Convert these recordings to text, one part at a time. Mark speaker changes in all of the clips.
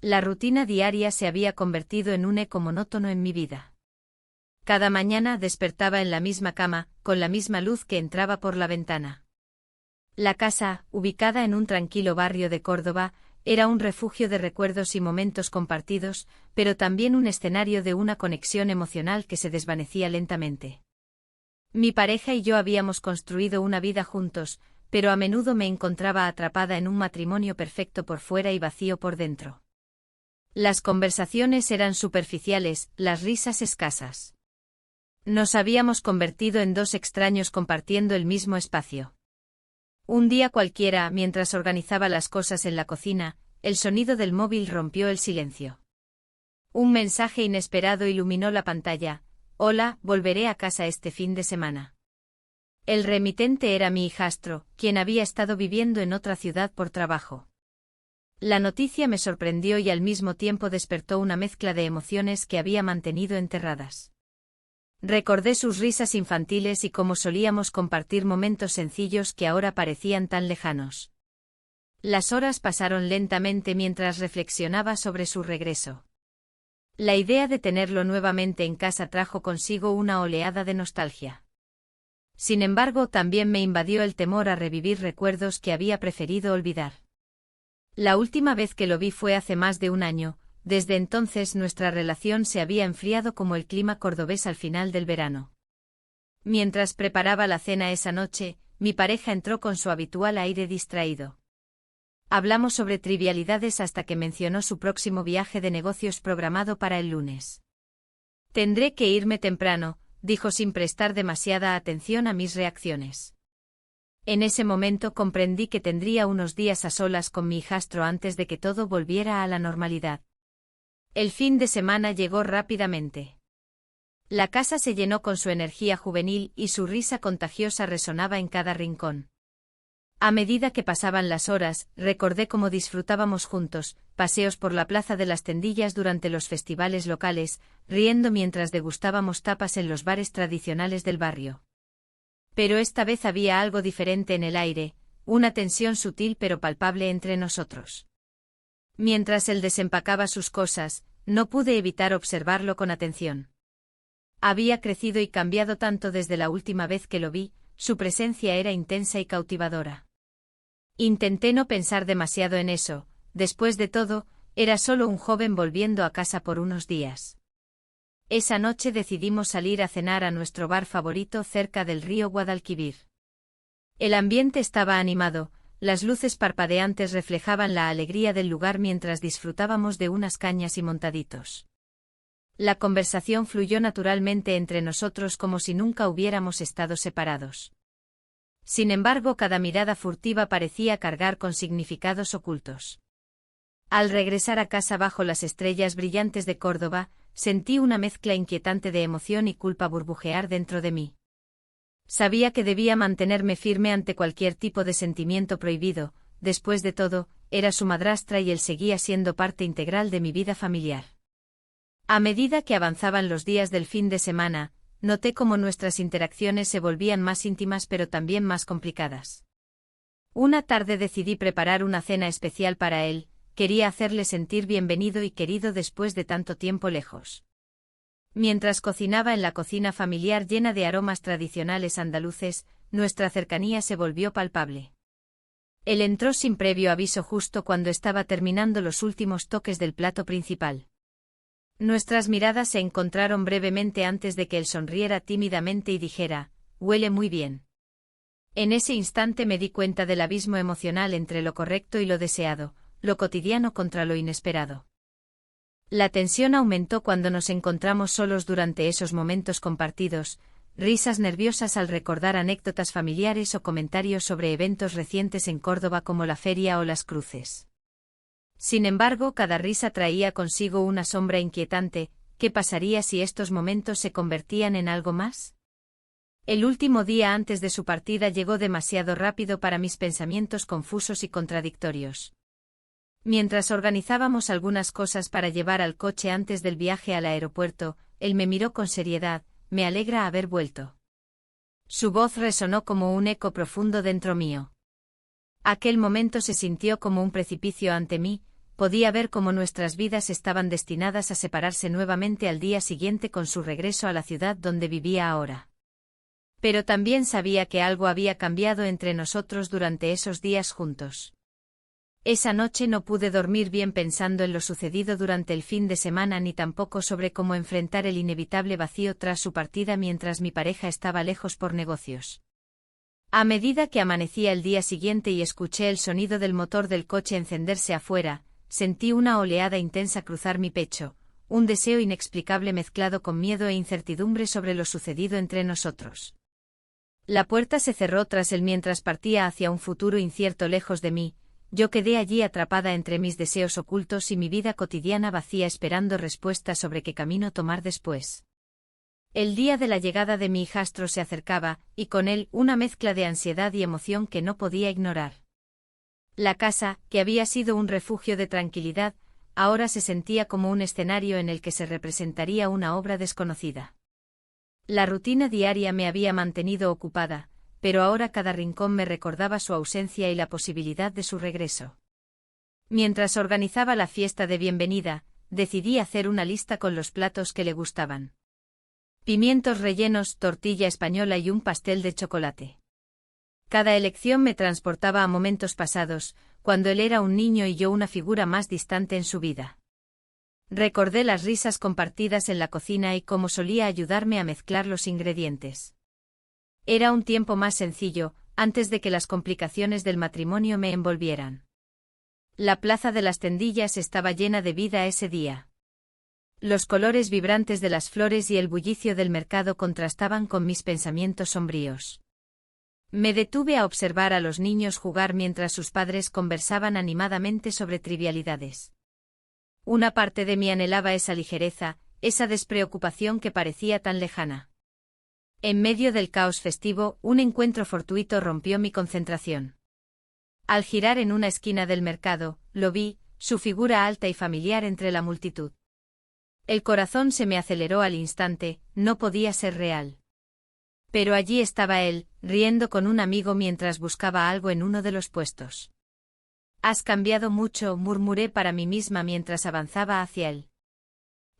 Speaker 1: La rutina diaria se había convertido en un eco monótono en mi vida. Cada mañana despertaba en la misma cama, con la misma luz que entraba por la ventana. La casa, ubicada en un tranquilo barrio de Córdoba, era un refugio de recuerdos y momentos compartidos, pero también un escenario de una conexión emocional que se desvanecía lentamente. Mi pareja y yo habíamos construido una vida juntos, pero a menudo me encontraba atrapada en un matrimonio perfecto por fuera y vacío por dentro. Las conversaciones eran superficiales, las risas escasas. Nos habíamos convertido en dos extraños compartiendo el mismo espacio. Un día cualquiera, mientras organizaba las cosas en la cocina, el sonido del móvil rompió el silencio. Un mensaje inesperado iluminó la pantalla. Hola, volveré a casa este fin de semana. El remitente era mi hijastro, quien había estado viviendo en otra ciudad por trabajo. La noticia me sorprendió y al mismo tiempo despertó una mezcla de emociones que había mantenido enterradas. Recordé sus risas infantiles y cómo solíamos compartir momentos sencillos que ahora parecían tan lejanos. Las horas pasaron lentamente mientras reflexionaba sobre su regreso. La idea de tenerlo nuevamente en casa trajo consigo una oleada de nostalgia. Sin embargo, también me invadió el temor a revivir recuerdos que había preferido olvidar. La última vez que lo vi fue hace más de un año. Desde entonces nuestra relación se había enfriado como el clima cordobés al final del verano. Mientras preparaba la cena esa noche, mi pareja entró con su habitual aire distraído. Hablamos sobre trivialidades hasta que mencionó su próximo viaje de negocios programado para el lunes. Tendré que irme temprano, dijo sin prestar demasiada atención a mis reacciones. En ese momento comprendí que tendría unos días a solas con mi hijastro antes de que todo volviera a la normalidad. El fin de semana llegó rápidamente. La casa se llenó con su energía juvenil y su risa contagiosa resonaba en cada rincón. A medida que pasaban las horas, recordé cómo disfrutábamos juntos, paseos por la plaza de las Tendillas durante los festivales locales, riendo mientras degustábamos tapas en los bares tradicionales del barrio. Pero esta vez había algo diferente en el aire, una tensión sutil pero palpable entre nosotros. Mientras él desempacaba sus cosas, no pude evitar observarlo con atención. Había crecido y cambiado tanto desde la última vez que lo vi, su presencia era intensa y cautivadora. Intenté no pensar demasiado en eso, después de todo, era solo un joven volviendo a casa por unos días. Esa noche decidimos salir a cenar a nuestro bar favorito cerca del río Guadalquivir. El ambiente estaba animado, las luces parpadeantes reflejaban la alegría del lugar mientras disfrutábamos de unas cañas y montaditos. La conversación fluyó naturalmente entre nosotros como si nunca hubiéramos estado separados. Sin embargo, cada mirada furtiva parecía cargar con significados ocultos. Al regresar a casa bajo las estrellas brillantes de Córdoba, sentí una mezcla inquietante de emoción y culpa burbujear dentro de mí. Sabía que debía mantenerme firme ante cualquier tipo de sentimiento prohibido, después de todo, era su madrastra y él seguía siendo parte integral de mi vida familiar. A medida que avanzaban los días del fin de semana, noté cómo nuestras interacciones se volvían más íntimas pero también más complicadas. Una tarde decidí preparar una cena especial para él, quería hacerle sentir bienvenido y querido después de tanto tiempo lejos. Mientras cocinaba en la cocina familiar llena de aromas tradicionales andaluces, nuestra cercanía se volvió palpable. Él entró sin previo aviso justo cuando estaba terminando los últimos toques del plato principal. Nuestras miradas se encontraron brevemente antes de que él sonriera tímidamente y dijera, «Huele muy bien». En ese instante me di cuenta del abismo emocional entre lo correcto y lo deseado, lo cotidiano contra lo inesperado. La tensión aumentó cuando nos encontramos solos durante esos momentos compartidos, risas nerviosas al recordar anécdotas familiares o comentarios sobre eventos recientes en Córdoba como la feria o las cruces. Sin embargo, cada risa traía consigo una sombra inquietante. ¿Qué pasaría si estos momentos se convertían en algo más? El último día antes de su partida llegó demasiado rápido para mis pensamientos confusos y contradictorios. Mientras organizábamos algunas cosas para llevar al coche antes del viaje al aeropuerto, él me miró con seriedad, «Me alegra haber vuelto». Su voz resonó como un eco profundo dentro mío. Aquel momento se sintió como un precipicio ante mí, podía ver cómo nuestras vidas estaban destinadas a separarse nuevamente al día siguiente con su regreso a la ciudad donde vivía ahora. Pero también sabía que algo había cambiado entre nosotros durante esos días juntos. Esa noche no pude dormir bien pensando en lo sucedido durante el fin de semana ni tampoco sobre cómo enfrentar el inevitable vacío tras su partida mientras mi pareja estaba lejos por negocios. A medida que amanecía el día siguiente y escuché el sonido del motor del coche encenderse afuera, sentí una oleada intensa cruzar mi pecho, un deseo inexplicable mezclado con miedo e incertidumbre sobre lo sucedido entre nosotros. La puerta se cerró tras él mientras partía hacia un futuro incierto lejos de mí. Yo quedé allí atrapada entre mis deseos ocultos y mi vida cotidiana vacía esperando respuestas sobre qué camino tomar después. El día de la llegada de mi hijastro se acercaba, y con él una mezcla de ansiedad y emoción que no podía ignorar. La casa, que había sido un refugio de tranquilidad, ahora se sentía como un escenario en el que se representaría una obra desconocida. La rutina diaria me había mantenido ocupada, pero ahora cada rincón me recordaba su ausencia y la posibilidad de su regreso. Mientras organizaba la fiesta de bienvenida, decidí hacer una lista con los platos que le gustaban. Pimientos rellenos, tortilla española y un pastel de chocolate. Cada elección me transportaba a momentos pasados, cuando él era un niño y yo una figura más distante en su vida. Recordé las risas compartidas en la cocina y cómo solía ayudarme a mezclar los ingredientes. Era un tiempo más sencillo, antes de que las complicaciones del matrimonio me envolvieran. La plaza de las tendillas estaba llena de vida ese día. Los colores vibrantes de las flores y el bullicio del mercado contrastaban con mis pensamientos sombríos. Me detuve a observar a los niños jugar mientras sus padres conversaban animadamente sobre trivialidades. Una parte de mí anhelaba esa ligereza, esa despreocupación que parecía tan lejana. En medio del caos festivo, un encuentro fortuito rompió mi concentración. Al girar en una esquina del mercado, lo vi, su figura alta y familiar entre la multitud. El corazón se me aceleró al instante, no podía ser real. Pero allí estaba él, riendo con un amigo mientras buscaba algo en uno de los puestos. «Has cambiado mucho», murmuré para mí misma mientras avanzaba hacia él.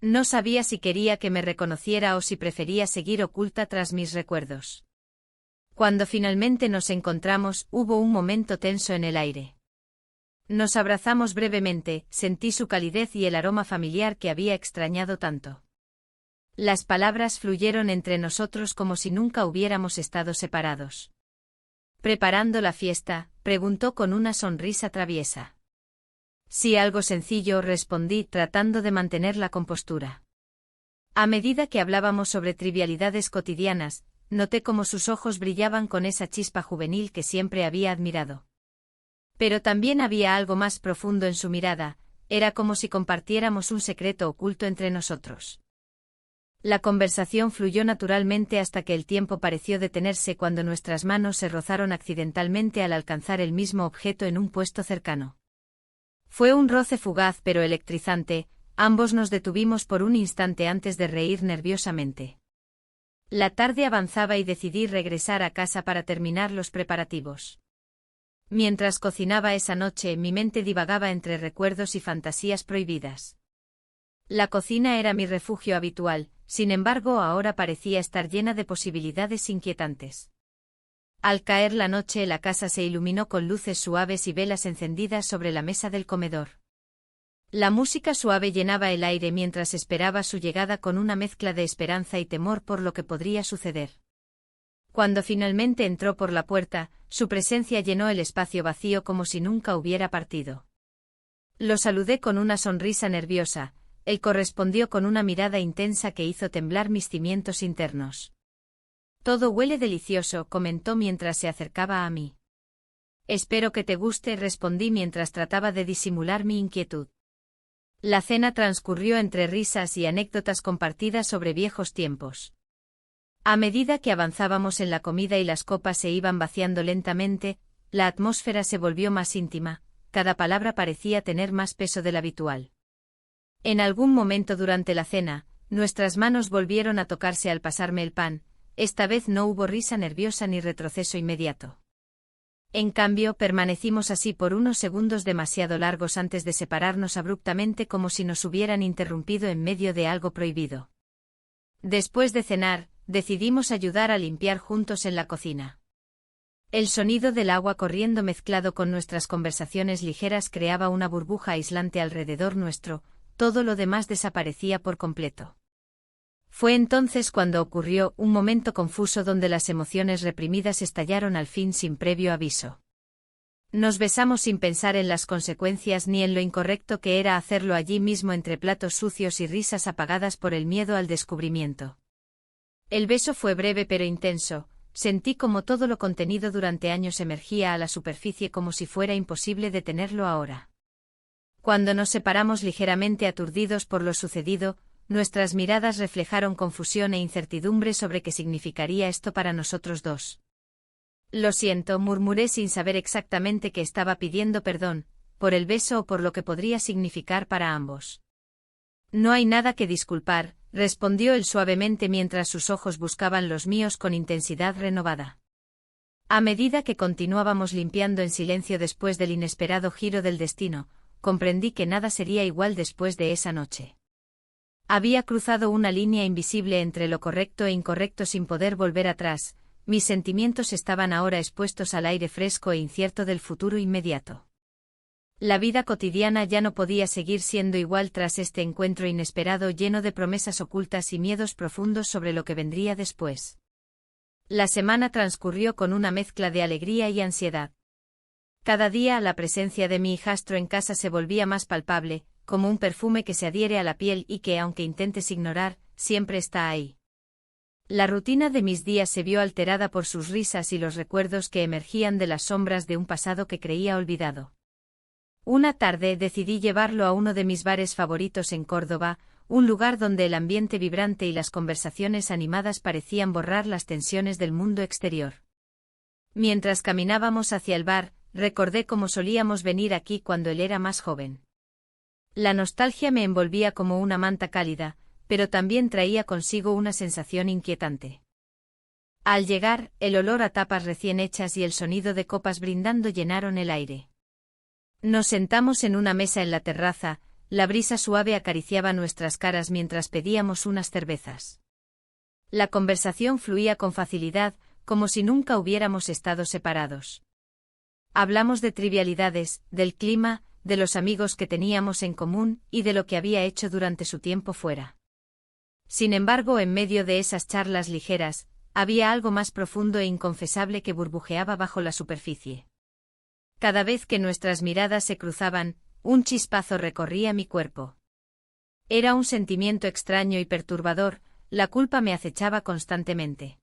Speaker 1: No sabía si quería que me reconociera o si prefería seguir oculta tras mis recuerdos. Cuando finalmente nos encontramos, hubo un momento tenso en el aire. Nos abrazamos brevemente, sentí su calidez y el aroma familiar que había extrañado tanto. Las palabras fluyeron entre nosotros como si nunca hubiéramos estado separados. «¿Preparando la fiesta?», preguntó con una sonrisa traviesa. «Sí, algo sencillo», respondí, tratando de mantener la compostura. A medida que hablábamos sobre trivialidades cotidianas, noté cómo sus ojos brillaban con esa chispa juvenil que siempre había admirado. Pero también había algo más profundo en su mirada, era como si compartiéramos un secreto oculto entre nosotros. La conversación fluyó naturalmente hasta que el tiempo pareció detenerse cuando nuestras manos se rozaron accidentalmente al alcanzar el mismo objeto en un puesto cercano. Fue un roce fugaz pero electrizante, ambos nos detuvimos por un instante antes de reír nerviosamente. La tarde avanzaba y decidí regresar a casa para terminar los preparativos. Mientras cocinaba esa noche, mi mente divagaba entre recuerdos y fantasías prohibidas. La cocina era mi refugio habitual, sin embargo ahora parecía estar llena de posibilidades inquietantes. Al caer la noche la casa se iluminó con luces suaves y velas encendidas sobre la mesa del comedor. La música suave llenaba el aire mientras esperaba su llegada con una mezcla de esperanza y temor por lo que podría suceder. Cuando finalmente entró por la puerta, su presencia llenó el espacio vacío como si nunca hubiera partido. Lo saludé con una sonrisa nerviosa. Él correspondió con una mirada intensa que hizo temblar mis cimientos internos. «Todo huele delicioso», comentó mientras se acercaba a mí. «Espero que te guste», respondí mientras trataba de disimular mi inquietud. La cena transcurrió entre risas y anécdotas compartidas sobre viejos tiempos. A medida que avanzábamos en la comida y las copas se iban vaciando lentamente, la atmósfera se volvió más íntima, cada palabra parecía tener más peso del habitual. En algún momento durante la cena, nuestras manos volvieron a tocarse al pasarme el pan, esta vez no hubo risa nerviosa ni retroceso inmediato. En cambio, permanecimos así por unos segundos demasiado largos antes de separarnos abruptamente como si nos hubieran interrumpido en medio de algo prohibido. Después de cenar, decidimos ayudar a limpiar juntos en la cocina. El sonido del agua corriendo mezclado con nuestras conversaciones ligeras creaba una burbuja aislante alrededor nuestro, todo lo demás desaparecía por completo. Fue entonces cuando ocurrió un momento confuso donde las emociones reprimidas estallaron al fin sin previo aviso. Nos besamos sin pensar en las consecuencias ni en lo incorrecto que era hacerlo allí mismo entre platos sucios y risas apagadas por el miedo al descubrimiento. El beso fue breve pero intenso, sentí como todo lo contenido durante años emergía a la superficie como si fuera imposible detenerlo ahora. Cuando nos separamos ligeramente aturdidos por lo sucedido, nuestras miradas reflejaron confusión e incertidumbre sobre qué significaría esto para nosotros dos. Lo siento, murmuré sin saber exactamente qué estaba pidiendo perdón, por el beso o por lo que podría significar para ambos. No hay nada que disculpar, respondió él suavemente mientras sus ojos buscaban los míos con intensidad renovada. A medida que continuábamos limpiando en silencio después del inesperado giro del destino, comprendí que nada sería igual después de esa noche. Había cruzado una línea invisible entre lo correcto e incorrecto sin poder volver atrás, mis sentimientos estaban ahora expuestos al aire fresco e incierto del futuro inmediato. La vida cotidiana ya no podía seguir siendo igual tras este encuentro inesperado lleno de promesas ocultas y miedos profundos sobre lo que vendría después. La semana transcurrió con una mezcla de alegría y ansiedad. Cada día la presencia de mi hijastro en casa se volvía más palpable, como un perfume que se adhiere a la piel y que, aunque intentes ignorar, siempre está ahí. La rutina de mis días se vio alterada por sus risas y los recuerdos que emergían de las sombras de un pasado que creía olvidado. Una tarde decidí llevarlo a uno de mis bares favoritos en Córdoba, un lugar donde el ambiente vibrante y las conversaciones animadas parecían borrar las tensiones del mundo exterior. Mientras caminábamos hacia el bar, recordé cómo solíamos venir aquí cuando él era más joven. La nostalgia me envolvía como una manta cálida, pero también traía consigo una sensación inquietante. Al llegar, el olor a tapas recién hechas y el sonido de copas brindando llenaron el aire. Nos sentamos en una mesa en la terraza, la brisa suave acariciaba nuestras caras mientras pedíamos unas cervezas. La conversación fluía con facilidad, como si nunca hubiéramos estado separados. Hablamos de trivialidades, del clima, de los amigos que teníamos en común y de lo que había hecho durante su tiempo fuera. Sin embargo, en medio de esas charlas ligeras, había algo más profundo e inconfesable que burbujeaba bajo la superficie. Cada vez que nuestras miradas se cruzaban, un chispazo recorría mi cuerpo. Era un sentimiento extraño y perturbador, la culpa me acechaba constantemente.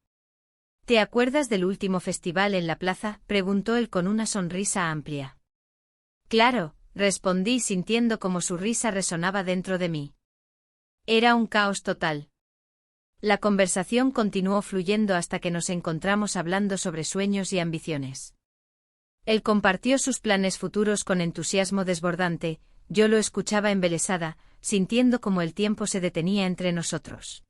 Speaker 1: ¿Te acuerdas del último festival en la plaza?, preguntó él con una sonrisa amplia. Claro, respondí sintiendo como su risa resonaba dentro de mí. Era un caos total. La conversación continuó fluyendo hasta que nos encontramos hablando sobre sueños y ambiciones. Él compartió sus planes futuros con entusiasmo desbordante, yo lo escuchaba embelesada, sintiendo como el tiempo se detenía entre nosotros.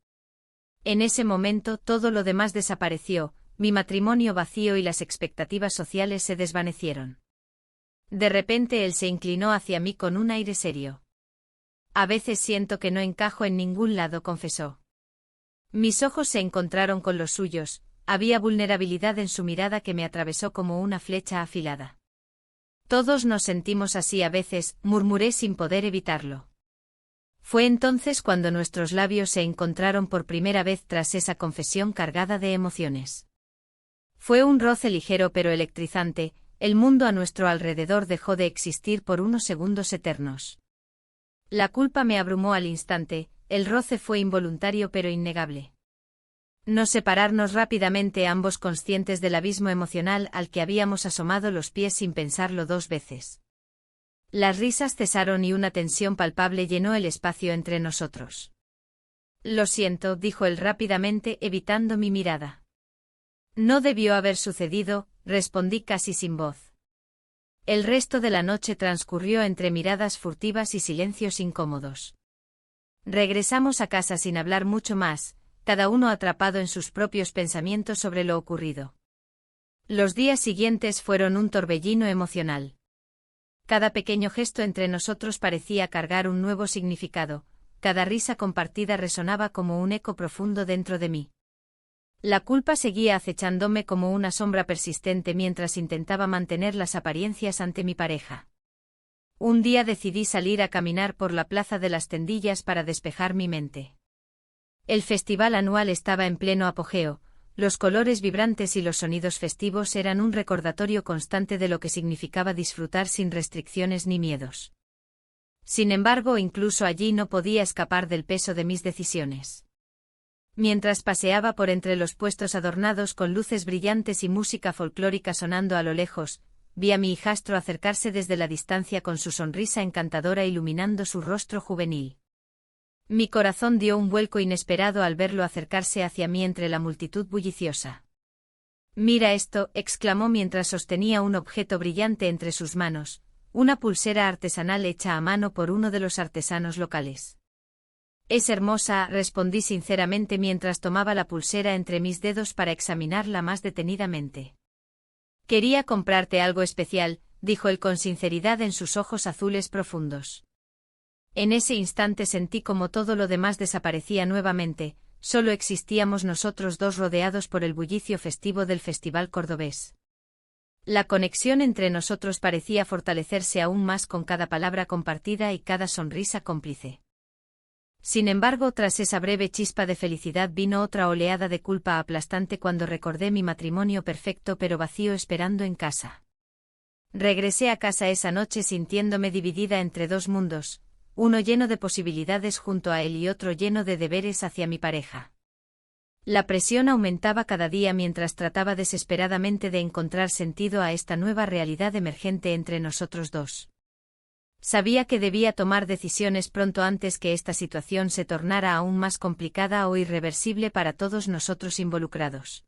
Speaker 1: En ese momento todo lo demás desapareció, mi matrimonio vacío y las expectativas sociales se desvanecieron. De repente él se inclinó hacia mí con un aire serio. A veces siento que no encajo en ningún lado, confesó. Mis ojos se encontraron con los suyos, había vulnerabilidad en su mirada que me atravesó como una flecha afilada. Todos nos sentimos así a veces, murmuré sin poder evitarlo. Fue entonces cuando nuestros labios se encontraron por primera vez tras esa confesión cargada de emociones. Fue un roce ligero pero electrizante, el mundo a nuestro alrededor dejó de existir por unos segundos eternos. La culpa me abrumó al instante, el roce fue involuntario pero innegable. Nos separarnos rápidamente ambos conscientes del abismo emocional al que habíamos asomado los pies sin pensarlo dos veces. Las risas cesaron y una tensión palpable llenó el espacio entre nosotros. Lo siento, dijo él rápidamente evitando mi mirada. No debió haber sucedido, respondí casi sin voz. El resto de la noche transcurrió entre miradas furtivas y silencios incómodos. Regresamos a casa sin hablar mucho más, cada uno atrapado en sus propios pensamientos sobre lo ocurrido. Los días siguientes fueron un torbellino emocional. Cada pequeño gesto entre nosotros parecía cargar un nuevo significado, cada risa compartida resonaba como un eco profundo dentro de mí. La culpa seguía acechándome como una sombra persistente mientras intentaba mantener las apariencias ante mi pareja. Un día decidí salir a caminar por la Plaza de las Tendillas para despejar mi mente. El festival anual estaba en pleno apogeo, los colores vibrantes y los sonidos festivos eran un recordatorio constante de lo que significaba disfrutar sin restricciones ni miedos. Sin embargo, incluso allí no podía escapar del peso de mis decisiones. Mientras paseaba por entre los puestos adornados con luces brillantes y música folclórica sonando a lo lejos, vi a mi hijastro acercarse desde la distancia con su sonrisa encantadora iluminando su rostro juvenil. Mi corazón dio un vuelco inesperado al verlo acercarse hacia mí entre la multitud bulliciosa. «Mira esto», exclamó mientras sostenía un objeto brillante entre sus manos, una pulsera artesanal hecha a mano por uno de los artesanos locales. «Es hermosa», respondí sinceramente mientras tomaba la pulsera entre mis dedos para examinarla más detenidamente. «Quería comprarte algo especial», dijo él con sinceridad en sus ojos azules profundos. En ese instante sentí como todo lo demás desaparecía nuevamente, solo existíamos nosotros dos rodeados por el bullicio festivo del Festival Cordobés. La conexión entre nosotros parecía fortalecerse aún más con cada palabra compartida y cada sonrisa cómplice. Sin embargo, tras esa breve chispa de felicidad vino otra oleada de culpa aplastante cuando recordé mi matrimonio perfecto pero vacío esperando en casa. Regresé a casa esa noche sintiéndome dividida entre dos mundos, uno lleno de posibilidades junto a él y otro lleno de deberes hacia mi pareja. La presión aumentaba cada día mientras trataba desesperadamente de encontrar sentido a esta nueva realidad emergente entre nosotros dos. Sabía que debía tomar decisiones pronto antes que esta situación se tornara aún más complicada o irreversible para todos nosotros involucrados.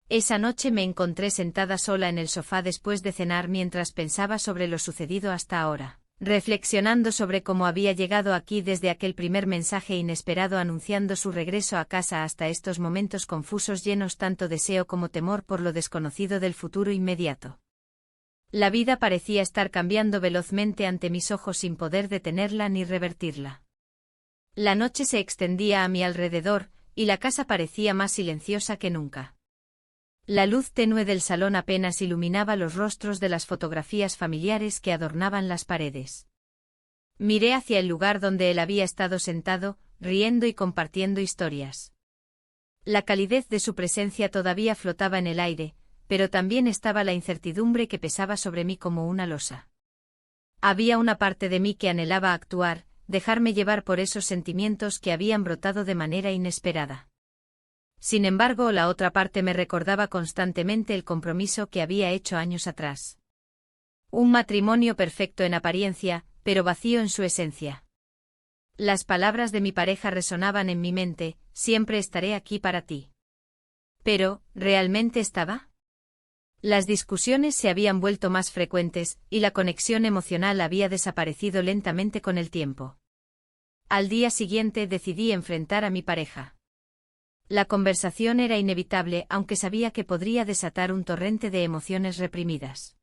Speaker 1: Esa noche me encontré sentada sola en el sofá después de cenar mientras pensaba sobre lo sucedido hasta ahora, reflexionando sobre cómo había llegado aquí desde aquel primer mensaje inesperado anunciando su regreso a casa hasta estos momentos confusos llenos tanto deseo como temor por lo desconocido del futuro inmediato. La vida parecía estar cambiando velozmente ante mis ojos sin poder detenerla ni revertirla. La noche se extendía a mi alrededor, y la casa parecía más silenciosa que nunca. La luz tenue del salón apenas iluminaba los rostros de las fotografías familiares que adornaban las paredes. Miré hacia el lugar donde él había estado sentado, riendo y compartiendo historias. La calidez de su presencia todavía flotaba en el aire, pero también estaba la incertidumbre que pesaba sobre mí como una losa. Había una parte de mí que anhelaba actuar, dejarme llevar por esos sentimientos que habían brotado de manera inesperada. Sin embargo, la otra parte me recordaba constantemente el compromiso que había hecho años atrás. Un matrimonio perfecto en apariencia, pero vacío en su esencia. Las palabras de mi pareja resonaban en mi mente: siempre estaré aquí para ti. Pero, ¿realmente estaba? Las discusiones se habían vuelto más frecuentes, y la conexión emocional había desaparecido lentamente con el tiempo. Al día siguiente decidí enfrentar a mi pareja. La conversación era inevitable, aunque sabía que podría desatar un torrente de emociones reprimidas.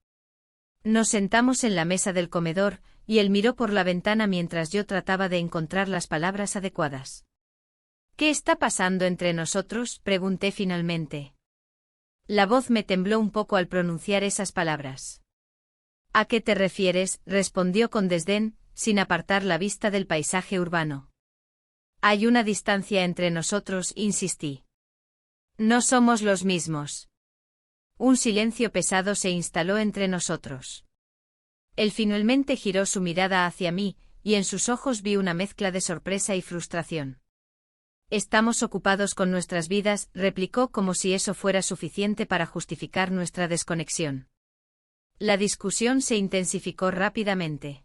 Speaker 1: Nos sentamos en la mesa del comedor, y él miró por la ventana mientras yo trataba de encontrar las palabras adecuadas. «¿Qué está pasando entre nosotros?», pregunté finalmente. La voz me tembló un poco al pronunciar esas palabras. «¿A qué te refieres?», respondió con desdén, sin apartar la vista del paisaje urbano. «Hay una distancia entre nosotros», insistí. «No somos los mismos». Un silencio pesado se instaló entre nosotros. Él finalmente giró su mirada hacia mí, y en sus ojos vi una mezcla de sorpresa y frustración. «Estamos ocupados con nuestras vidas», replicó como si eso fuera suficiente para justificar nuestra desconexión. La discusión se intensificó rápidamente.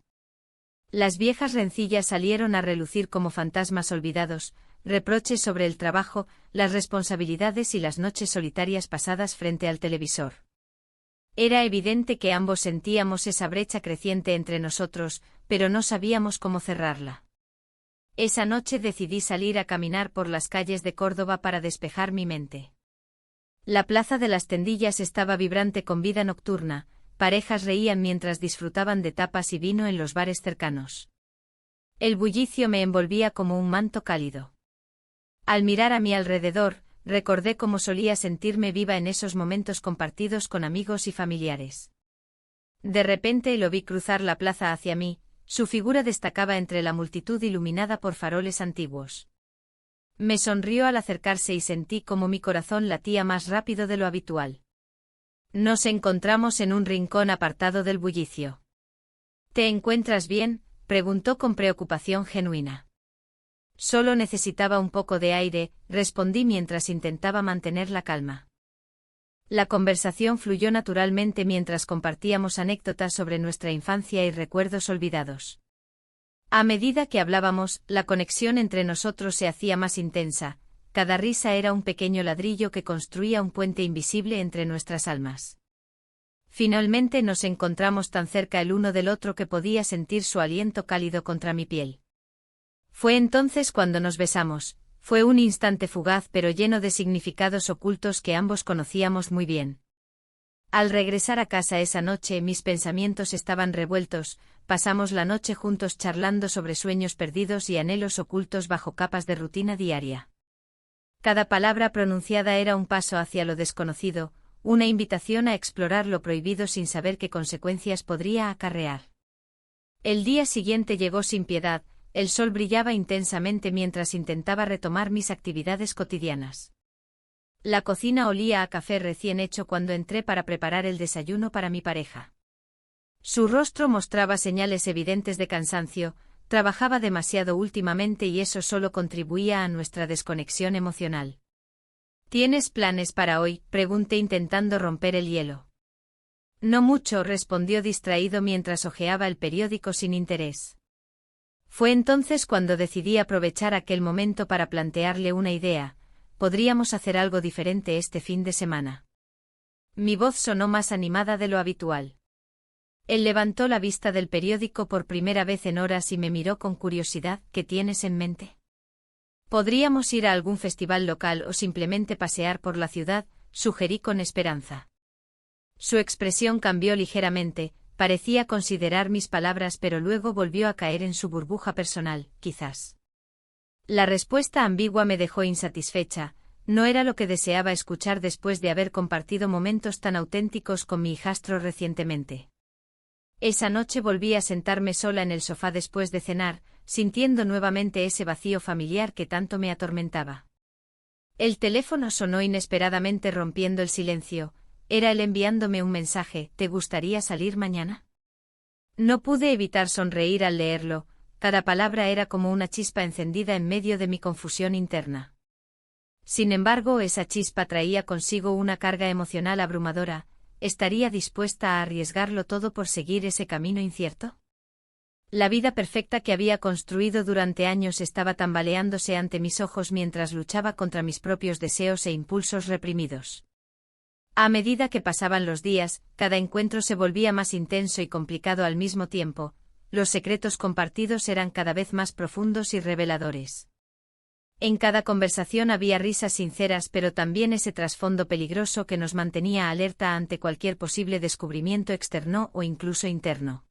Speaker 1: Las viejas rencillas salieron a relucir como fantasmas olvidados, reproches sobre el trabajo, las responsabilidades y las noches solitarias pasadas frente al televisor. Era evidente que ambos sentíamos esa brecha creciente entre nosotros, pero no sabíamos cómo cerrarla. Esa noche decidí salir a caminar por las calles de Córdoba para despejar mi mente. La plaza de las Tendillas estaba vibrante con vida nocturna, parejas reían mientras disfrutaban de tapas y vino en los bares cercanos. El bullicio me envolvía como un manto cálido. Al mirar a mi alrededor, recordé cómo solía sentirme viva en esos momentos compartidos con amigos y familiares. De repente lo vi cruzar la plaza hacia mí, su figura destacaba entre la multitud iluminada por faroles antiguos. Me sonrió al acercarse y sentí como mi corazón latía más rápido de lo habitual. Nos encontramos en un rincón apartado del bullicio. ¿Te encuentras bien?, preguntó con preocupación genuina. Solo necesitaba un poco de aire, respondí mientras intentaba mantener la calma. La conversación fluyó naturalmente mientras compartíamos anécdotas sobre nuestra infancia y recuerdos olvidados. A medida que hablábamos, la conexión entre nosotros se hacía más intensa, cada risa era un pequeño ladrillo que construía un puente invisible entre nuestras almas. Finalmente nos encontramos tan cerca el uno del otro que podía sentir su aliento cálido contra mi piel. Fue entonces cuando nos besamos, fue un instante fugaz pero lleno de significados ocultos que ambos conocíamos muy bien. Al regresar a casa esa noche mis pensamientos estaban revueltos, pasamos la noche juntos charlando sobre sueños perdidos y anhelos ocultos bajo capas de rutina diaria. Cada palabra pronunciada era un paso hacia lo desconocido, una invitación a explorar lo prohibido sin saber qué consecuencias podría acarrear. El día siguiente llegó sin piedad, el sol brillaba intensamente mientras intentaba retomar mis actividades cotidianas. La cocina olía a café recién hecho cuando entré para preparar el desayuno para mi pareja. Su rostro mostraba señales evidentes de cansancio, trabajaba demasiado últimamente y eso solo contribuía a nuestra desconexión emocional. ¿Tienes planes para hoy?, pregunté intentando romper el hielo. No mucho, respondió distraído mientras hojeaba el periódico sin interés. Fue entonces cuando decidí aprovechar aquel momento para plantearle una idea. Podríamos hacer algo diferente este fin de semana. Mi voz sonó más animada de lo habitual. Él levantó la vista del periódico por primera vez en horas y me miró con curiosidad. ¿Qué tienes en mente? Podríamos ir a algún festival local o simplemente pasear por la ciudad, sugerí con esperanza. Su expresión cambió ligeramente, parecía considerar mis palabras pero luego volvió a caer en su burbuja personal, quizás. La respuesta ambigua me dejó insatisfecha, no era lo que deseaba escuchar después de haber compartido momentos tan auténticos con mi hijastro recientemente. Esa noche volví a sentarme sola en el sofá después de cenar, sintiendo nuevamente ese vacío familiar que tanto me atormentaba. El teléfono sonó inesperadamente rompiendo el silencio, era él enviándome un mensaje. ¿Te gustaría salir mañana? No pude evitar sonreír al leerlo. Cada palabra era como una chispa encendida en medio de mi confusión interna. Sin embargo, esa chispa traía consigo una carga emocional abrumadora. ¿Estaría dispuesta a arriesgarlo todo por seguir ese camino incierto? La vida perfecta que había construido durante años estaba tambaleándose ante mis ojos mientras luchaba contra mis propios deseos e impulsos reprimidos. A medida que pasaban los días, cada encuentro se volvía más intenso y complicado al mismo tiempo. Los secretos compartidos eran cada vez más profundos y reveladores. En cada conversación había risas sinceras pero también ese trasfondo peligroso que nos mantenía alerta ante cualquier posible descubrimiento externo o incluso interno.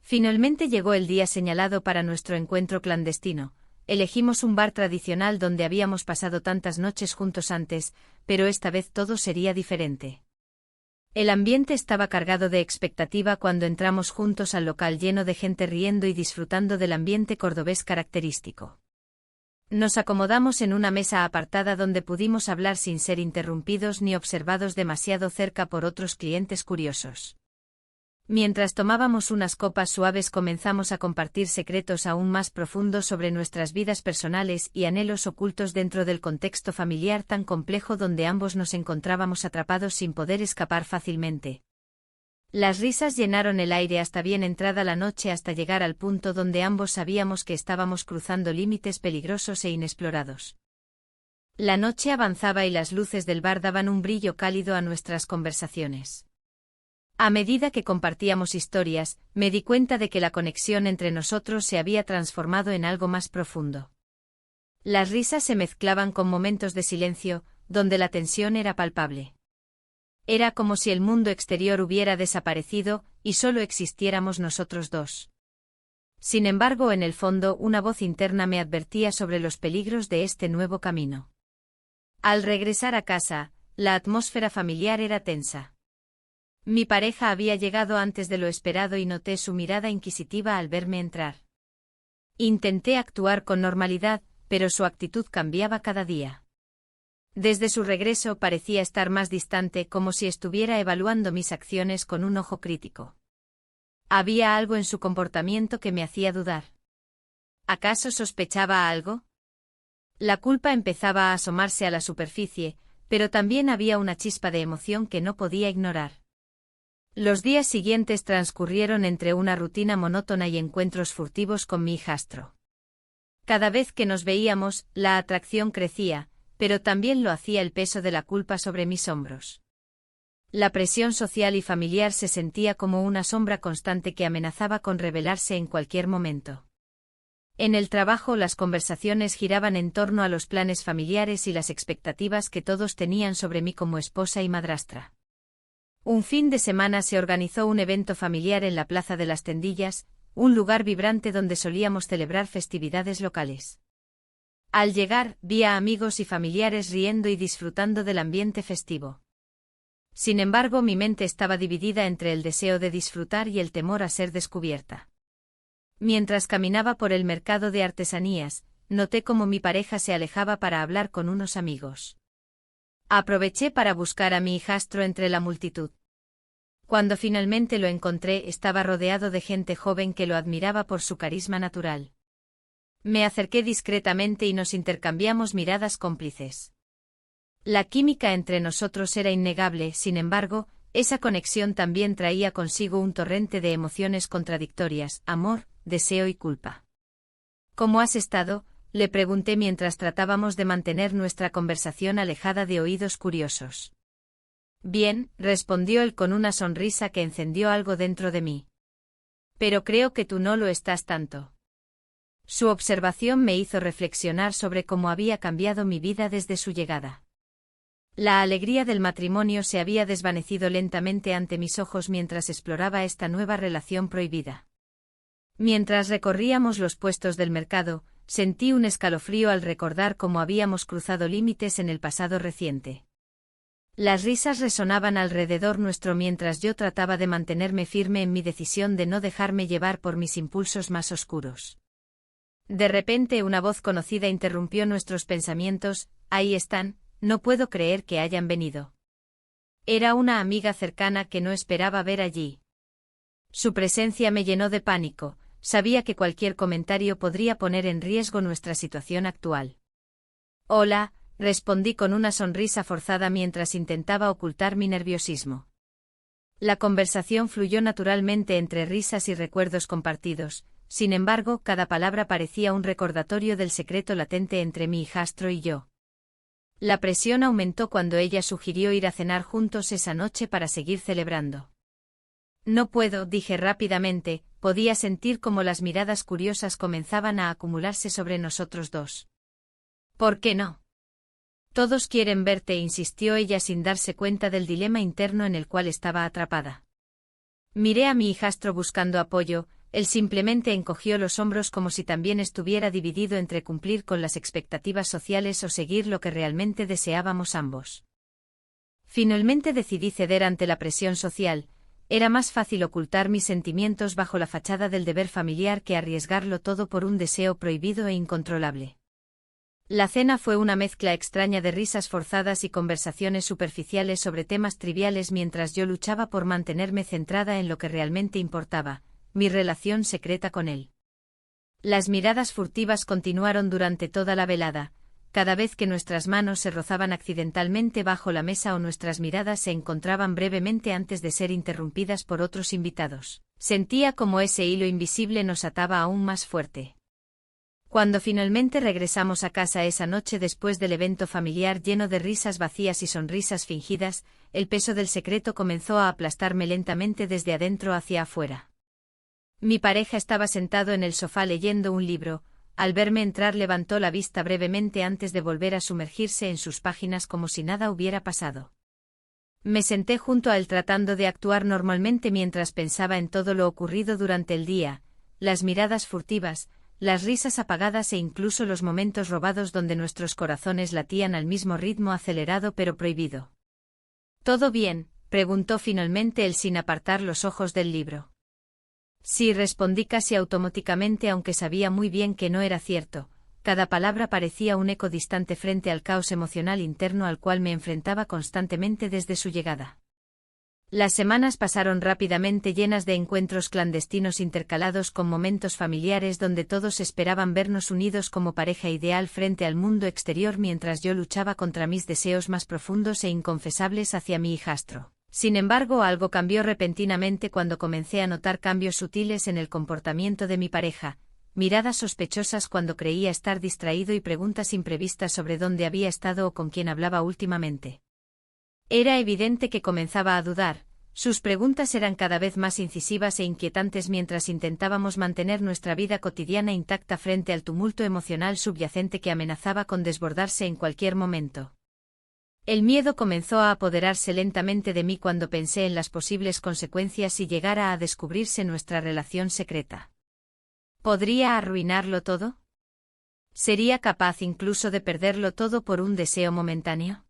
Speaker 1: Finalmente llegó el día señalado para nuestro encuentro clandestino. Elegimos un bar tradicional donde habíamos pasado tantas noches juntos antes, pero esta vez todo sería diferente. El ambiente estaba cargado de expectativa cuando entramos juntos al local lleno de gente riendo y disfrutando del ambiente cordobés característico. Nos acomodamos en una mesa apartada donde pudimos hablar sin ser interrumpidos ni observados demasiado cerca por otros clientes curiosos. Mientras tomábamos unas copas suaves comenzamos a compartir secretos aún más profundos sobre nuestras vidas personales y anhelos ocultos dentro del contexto familiar tan complejo donde ambos nos encontrábamos atrapados sin poder escapar fácilmente. Las risas llenaron el aire hasta bien entrada la noche hasta llegar al punto donde ambos sabíamos que estábamos cruzando límites peligrosos e inexplorados. La noche avanzaba y las luces del bar daban un brillo cálido a nuestras conversaciones. A medida que compartíamos historias, me di cuenta de que la conexión entre nosotros se había transformado en algo más profundo. Las risas se mezclaban con momentos de silencio, donde la tensión era palpable. Era como si el mundo exterior hubiera desaparecido y solo existiéramos nosotros dos. Sin embargo, en el fondo, una voz interna me advertía sobre los peligros de este nuevo camino. Al regresar a casa, la atmósfera familiar era tensa. Mi pareja había llegado antes de lo esperado y noté su mirada inquisitiva al verme entrar. Intenté actuar con normalidad, pero su actitud cambiaba cada día. Desde su regreso parecía estar más distante, como si estuviera evaluando mis acciones con un ojo crítico. Había algo en su comportamiento que me hacía dudar. ¿Acaso sospechaba algo? La culpa empezaba a asomarse a la superficie, pero también había una chispa de emoción que no podía ignorar. Los días siguientes transcurrieron entre una rutina monótona y encuentros furtivos con mi hijastro. Cada vez que nos veíamos, la atracción crecía, pero también lo hacía el peso de la culpa sobre mis hombros. La presión social y familiar se sentía como una sombra constante que amenazaba con revelarse en cualquier momento. En el trabajo las conversaciones giraban en torno a los planes familiares y las expectativas que todos tenían sobre mí como esposa y madrastra. Un fin de semana se organizó un evento familiar en la Plaza de las Tendillas, un lugar vibrante donde solíamos celebrar festividades locales. Al llegar, vi a amigos y familiares riendo y disfrutando del ambiente festivo. Sin embargo, mi mente estaba dividida entre el deseo de disfrutar y el temor a ser descubierta. Mientras caminaba por el mercado de artesanías, noté cómo mi pareja se alejaba para hablar con unos amigos. Aproveché para buscar a mi hijastro entre la multitud. Cuando finalmente lo encontré, estaba rodeado de gente joven que lo admiraba por su carisma natural. Me acerqué discretamente y nos intercambiamos miradas cómplices. La química entre nosotros era innegable, sin embargo, esa conexión también traía consigo un torrente de emociones contradictorias: amor, deseo y culpa. ¿Cómo has estado?, le pregunté mientras tratábamos de mantener nuestra conversación alejada de oídos curiosos. Bien, respondió él con una sonrisa que encendió algo dentro de mí. Pero creo que tú no lo estás tanto. Su observación me hizo reflexionar sobre cómo había cambiado mi vida desde su llegada. La alegría del matrimonio se había desvanecido lentamente ante mis ojos mientras exploraba esta nueva relación prohibida. Mientras recorríamos los puestos del mercado, sentí un escalofrío al recordar cómo habíamos cruzado límites en el pasado reciente. Las risas resonaban alrededor nuestro mientras yo trataba de mantenerme firme en mi decisión de no dejarme llevar por mis impulsos más oscuros. De repente una voz conocida interrumpió nuestros pensamientos: «Ahí están, no puedo creer que hayan venido». Era una amiga cercana que no esperaba ver allí. Su presencia me llenó de pánico. Sabía que cualquier comentario podría poner en riesgo nuestra situación actual. «Hola», respondí con una sonrisa forzada mientras intentaba ocultar mi nerviosismo. La conversación fluyó naturalmente entre risas y recuerdos compartidos. Sin embargo, cada palabra parecía un recordatorio del secreto latente entre mi hijastro y yo. La presión aumentó cuando ella sugirió ir a cenar juntos esa noche para seguir celebrando. «No puedo», dije rápidamente. Podía sentir cómo las miradas curiosas comenzaban a acumularse sobre nosotros dos. «¿Por qué no? Todos quieren verte», insistió ella sin darse cuenta del dilema interno en el cual estaba atrapada. Miré a mi hijastro buscando apoyo. Él simplemente encogió los hombros como si también estuviera dividido entre cumplir con las expectativas sociales o seguir lo que realmente deseábamos ambos. Finalmente decidí ceder ante la presión social. Era más fácil ocultar mis sentimientos bajo la fachada del deber familiar que arriesgarlo todo por un deseo prohibido e incontrolable. La cena fue una mezcla extraña de risas forzadas y conversaciones superficiales sobre temas triviales mientras yo luchaba por mantenerme centrada en lo que realmente importaba: mi relación secreta con él. Las miradas furtivas continuaron durante toda la velada. Cada vez que nuestras manos se rozaban accidentalmente bajo la mesa o nuestras miradas se encontraban brevemente antes de ser interrumpidas por otros invitados, sentía como ese hilo invisible nos ataba aún más fuerte. Cuando finalmente regresamos a casa esa noche después del evento familiar lleno de risas vacías y sonrisas fingidas, el peso del secreto comenzó a aplastarme lentamente desde adentro hacia afuera. Mi pareja estaba sentado en el sofá leyendo un libro, al verme entrar levantó la vista brevemente antes de volver a sumergirse en sus páginas como si nada hubiera pasado. Me senté junto a él tratando de actuar normalmente mientras pensaba en todo lo ocurrido durante el día, las miradas furtivas, las risas apagadas e incluso los momentos robados donde nuestros corazones latían al mismo ritmo acelerado pero prohibido. ¿Todo bien?, preguntó finalmente él sin apartar los ojos del libro. Sí, respondí casi automáticamente aunque sabía muy bien que no era cierto. Cada palabra parecía un eco distante frente al caos emocional interno al cual me enfrentaba constantemente desde su llegada. Las semanas pasaron rápidamente llenas de encuentros clandestinos intercalados con momentos familiares donde todos esperaban vernos unidos como pareja ideal frente al mundo exterior mientras yo luchaba contra mis deseos más profundos e inconfesables hacia mi hijastro. Sin embargo, algo cambió repentinamente cuando comencé a notar cambios sutiles en el comportamiento de mi pareja. Miradas sospechosas cuando creía estar distraído y preguntas imprevistas sobre dónde había estado o con quién hablaba últimamente. Era evidente que comenzaba a dudar. Sus preguntas eran cada vez más incisivas e inquietantes mientras intentábamos mantener nuestra vida cotidiana intacta frente al tumulto emocional subyacente que amenazaba con desbordarse en cualquier momento. El miedo comenzó a apoderarse lentamente de mí cuando pensé en las posibles consecuencias si llegara a descubrirse nuestra relación secreta. ¿Podría arruinarlo todo? ¿Sería capaz incluso de perderlo todo por un deseo momentáneo?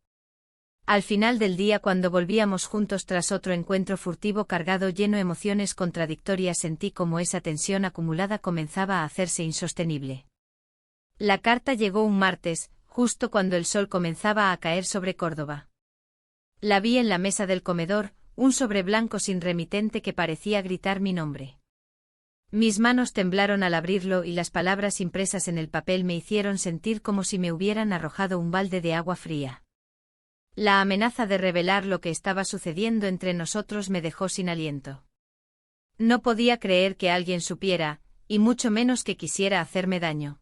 Speaker 1: Al final del día, cuando volvíamos juntos tras otro encuentro furtivo cargado lleno de emociones contradictorias, sentí como esa tensión acumulada comenzaba a hacerse insostenible. La carta llegó un martes, justo cuando el sol comenzaba a caer sobre Córdoba. La vi en la mesa del comedor, un sobre blanco sin remitente que parecía gritar mi nombre. Mis manos temblaron al abrirlo y las palabras impresas en el papel me hicieron sentir como si me hubieran arrojado un balde de agua fría. La amenaza de revelar lo que estaba sucediendo entre nosotros me dejó sin aliento. No podía creer que alguien supiera, y mucho menos que quisiera hacerme daño.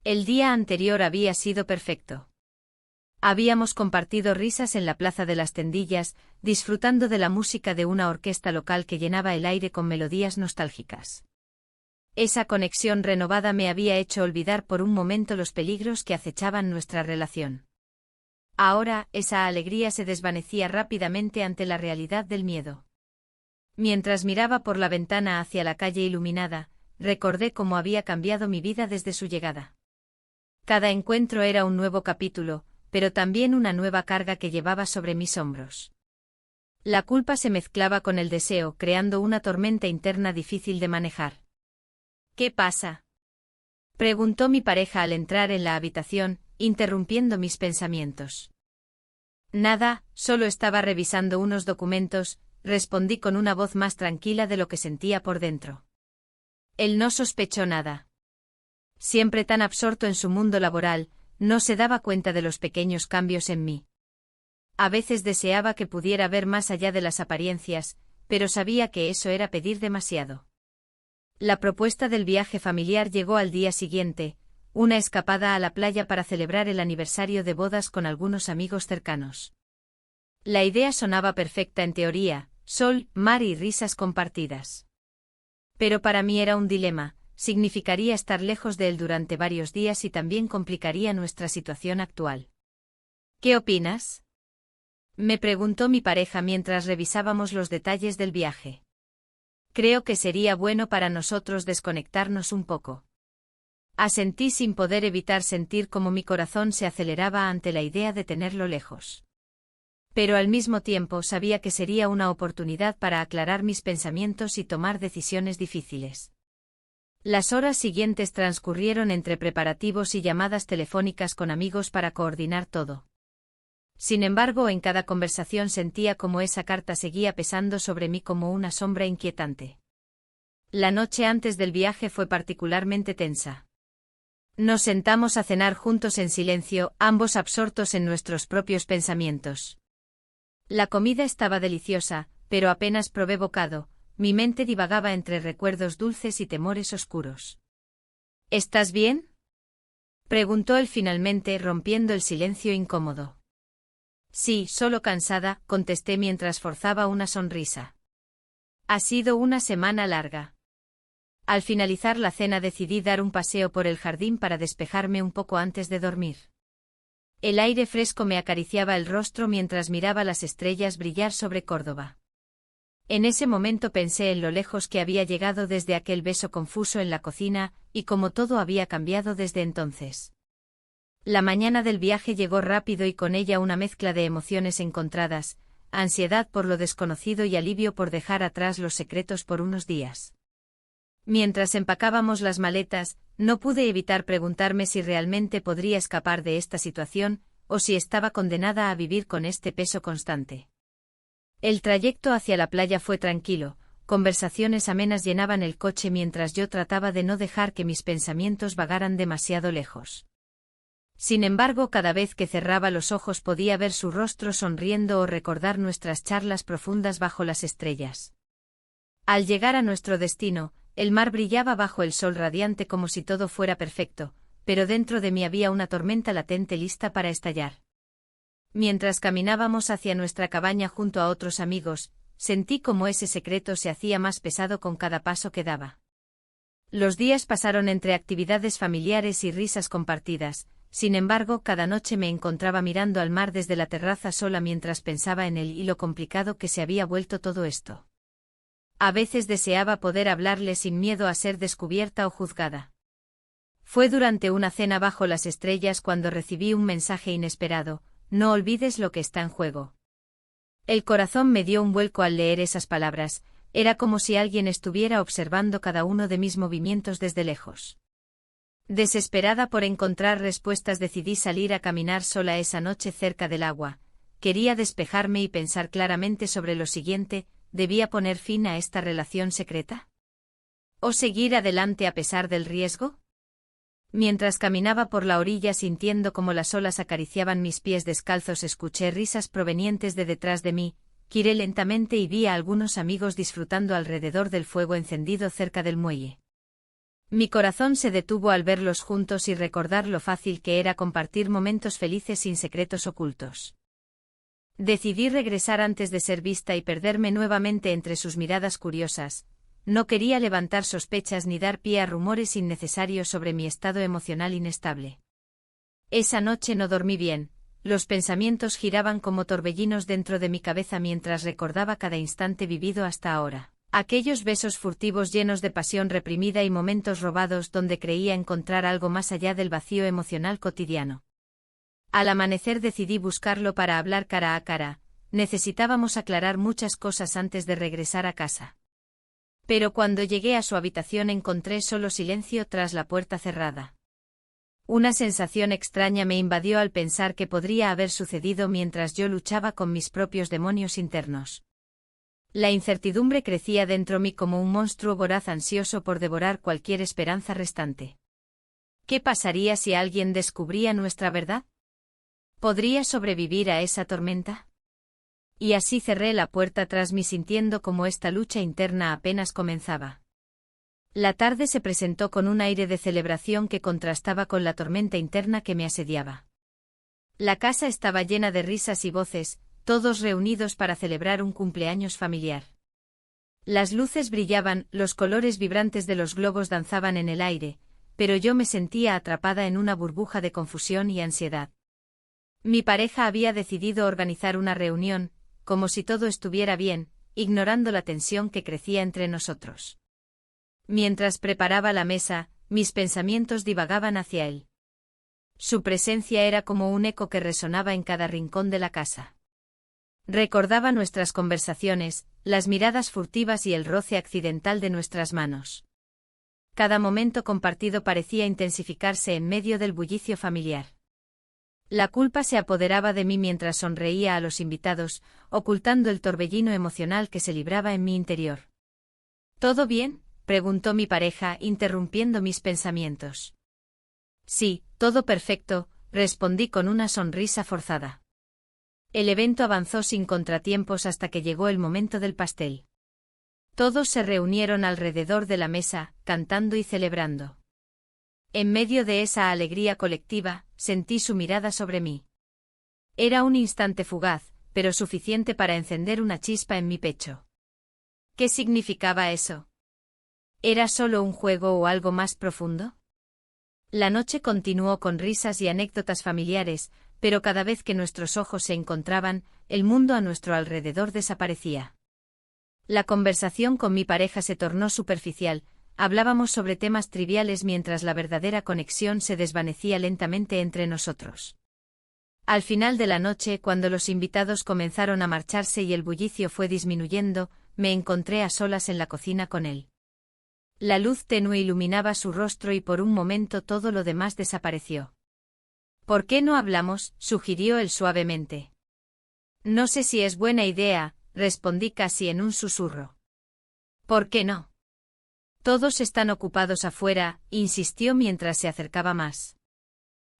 Speaker 1: El día anterior había sido perfecto. Habíamos compartido risas en la Plaza de las Tendillas, disfrutando de la música de una orquesta local que llenaba el aire con melodías nostálgicas. Esa conexión renovada me había hecho olvidar por un momento los peligros que acechaban nuestra relación. Ahora, esa alegría se desvanecía rápidamente ante la realidad del miedo. Mientras miraba por la ventana hacia la calle iluminada, recordé cómo había cambiado mi vida desde su llegada. Cada encuentro era un nuevo capítulo, pero también una nueva carga que llevaba sobre mis hombros. La culpa se mezclaba con el deseo, creando una tormenta interna difícil de manejar. ¿Qué pasa?, preguntó mi pareja al entrar en la habitación, interrumpiendo mis pensamientos. Nada, solo estaba revisando unos documentos, respondí con una voz más tranquila de lo que sentía por dentro. Él no sospechó nada. Siempre tan absorto en su mundo laboral, no se daba cuenta de los pequeños cambios en mí. A veces deseaba que pudiera ver más allá de las apariencias, pero sabía que eso era pedir demasiado. La propuesta del viaje familiar llegó al día siguiente, una escapada a la playa para celebrar el aniversario de bodas con algunos amigos cercanos. La idea sonaba perfecta en teoría, sol, mar y risas compartidas. Pero para mí era un dilema, significaría estar lejos de él durante varios días y también complicaría nuestra situación actual. ¿Qué opinas?, me preguntó mi pareja mientras revisábamos los detalles del viaje. Creo que sería bueno para nosotros desconectarnos un poco. Asentí sin poder evitar sentir cómo mi corazón se aceleraba ante la idea de tenerlo lejos. Pero al mismo tiempo sabía que sería una oportunidad para aclarar mis pensamientos y tomar decisiones difíciles. Las horas siguientes transcurrieron entre preparativos y llamadas telefónicas con amigos para coordinar todo. Sin embargo, en cada conversación sentía como esa carta seguía pesando sobre mí como una sombra inquietante. La noche antes del viaje fue particularmente tensa. Nos sentamos a cenar juntos en silencio, ambos absortos en nuestros propios pensamientos. La comida estaba deliciosa, pero apenas probé bocado, mi mente divagaba entre recuerdos dulces y temores oscuros. ¿Estás bien?, preguntó él finalmente, rompiendo el silencio incómodo. Sí, solo cansada, contesté mientras forzaba una sonrisa. Ha sido una semana larga. Al finalizar la cena decidí dar un paseo por el jardín para despejarme un poco antes de dormir. El aire fresco me acariciaba el rostro mientras miraba las estrellas brillar sobre Córdoba. En ese momento pensé en lo lejos que había llegado desde aquel beso confuso en la cocina, y cómo todo había cambiado desde entonces. La mañana del viaje llegó rápido y con ella una mezcla de emociones encontradas, ansiedad por lo desconocido y alivio por dejar atrás los secretos por unos días. Mientras empacábamos las maletas, no pude evitar preguntarme si realmente podría escapar de esta situación, o si estaba condenada a vivir con este peso constante. El trayecto hacia la playa fue tranquilo, conversaciones amenas llenaban el coche mientras yo trataba de no dejar que mis pensamientos vagaran demasiado lejos. Sin embargo, cada vez que cerraba los ojos podía ver su rostro sonriendo o recordar nuestras charlas profundas bajo las estrellas. Al llegar a nuestro destino, el mar brillaba bajo el sol radiante como si todo fuera perfecto, pero dentro de mí había una tormenta latente lista para estallar. Mientras caminábamos hacia nuestra cabaña junto a otros amigos, sentí como ese secreto se hacía más pesado con cada paso que daba. Los días pasaron entre actividades familiares y risas compartidas, sin embargo, cada noche me encontraba mirando al mar desde la terraza sola mientras pensaba en él y lo complicado que se había vuelto todo esto. A veces deseaba poder hablarle sin miedo a ser descubierta o juzgada. Fue durante una cena bajo las estrellas cuando recibí un mensaje inesperado: no olvides lo que está en juego. El corazón me dio un vuelco al leer esas palabras, era como si alguien estuviera observando cada uno de mis movimientos desde lejos. Desesperada por encontrar respuestas decidí salir a caminar sola esa noche cerca del agua. Quería despejarme y pensar claramente sobre lo siguiente: ¿debía poner fin a esta relación secreta? ¿O seguir adelante a pesar del riesgo? Mientras caminaba por la orilla sintiendo cómo las olas acariciaban mis pies descalzos, escuché risas provenientes de detrás de mí, giré lentamente y vi a algunos amigos disfrutando alrededor del fuego encendido cerca del muelle. Mi corazón se detuvo al verlos juntos y recordar lo fácil que era compartir momentos felices sin secretos ocultos. Decidí regresar antes de ser vista y perderme nuevamente entre sus miradas curiosas. No quería levantar sospechas ni dar pie a rumores innecesarios sobre mi estado emocional inestable. Esa noche no dormí bien, los pensamientos giraban como torbellinos dentro de mi cabeza mientras recordaba cada instante vivido hasta ahora. Aquellos besos furtivos llenos de pasión reprimida y momentos robados donde creía encontrar algo más allá del vacío emocional cotidiano. Al amanecer decidí buscarlo para hablar cara a cara. Necesitábamos aclarar muchas cosas antes de regresar a casa. Pero cuando llegué a su habitación encontré solo silencio tras la puerta cerrada. Una sensación extraña me invadió al pensar que podría haber sucedido mientras yo luchaba con mis propios demonios internos. La incertidumbre crecía dentro mí como un monstruo voraz ansioso por devorar cualquier esperanza restante. ¿Qué pasaría si alguien descubría nuestra verdad? ¿Podría sobrevivir a esa tormenta? Y así cerré la puerta tras mí sintiendo como esta lucha interna apenas comenzaba. La tarde se presentó con un aire de celebración que contrastaba con la tormenta interna que me asediaba. La casa estaba llena de risas y voces, todos reunidos para celebrar un cumpleaños familiar. Las luces brillaban, los colores vibrantes de los globos danzaban en el aire, pero yo me sentía atrapada en una burbuja de confusión y ansiedad. Mi pareja había decidido organizar una reunión, como si todo estuviera bien, ignorando la tensión que crecía entre nosotros. Mientras preparaba la mesa, mis pensamientos divagaban hacia él. Su presencia era como un eco que resonaba en cada rincón de la casa. Recordaba nuestras conversaciones, las miradas furtivas y el roce accidental de nuestras manos. Cada momento compartido parecía intensificarse en medio del bullicio familiar. La culpa se apoderaba de mí mientras sonreía a los invitados, ocultando el torbellino emocional que se libraba en mi interior. ¿Todo bien?, preguntó mi pareja, interrumpiendo mis pensamientos. Sí, todo perfecto, respondí con una sonrisa forzada. El evento avanzó sin contratiempos hasta que llegó el momento del pastel. Todos se reunieron alrededor de la mesa, cantando y celebrando. En medio de esa alegría colectiva, sentí su mirada sobre mí. Era un instante fugaz, pero suficiente para encender una chispa en mi pecho. ¿Qué significaba eso? ¿Era solo un juego o algo más profundo? La noche continuó con risas y anécdotas familiares, pero cada vez que nuestros ojos se encontraban, el mundo a nuestro alrededor desaparecía. La conversación con mi pareja se tornó superficial, hablábamos sobre temas triviales mientras la verdadera conexión se desvanecía lentamente entre nosotros. Al final de la noche, cuando los invitados comenzaron a marcharse y el bullicio fue disminuyendo, me encontré a solas en la cocina con él. La luz tenue iluminaba su rostro y por un momento todo lo demás desapareció. «¿Por qué no hablamos?», sugirió él suavemente. «No sé si es buena idea», respondí casi en un susurro. «¿Por qué no?». «Todos están ocupados afuera», insistió mientras se acercaba más.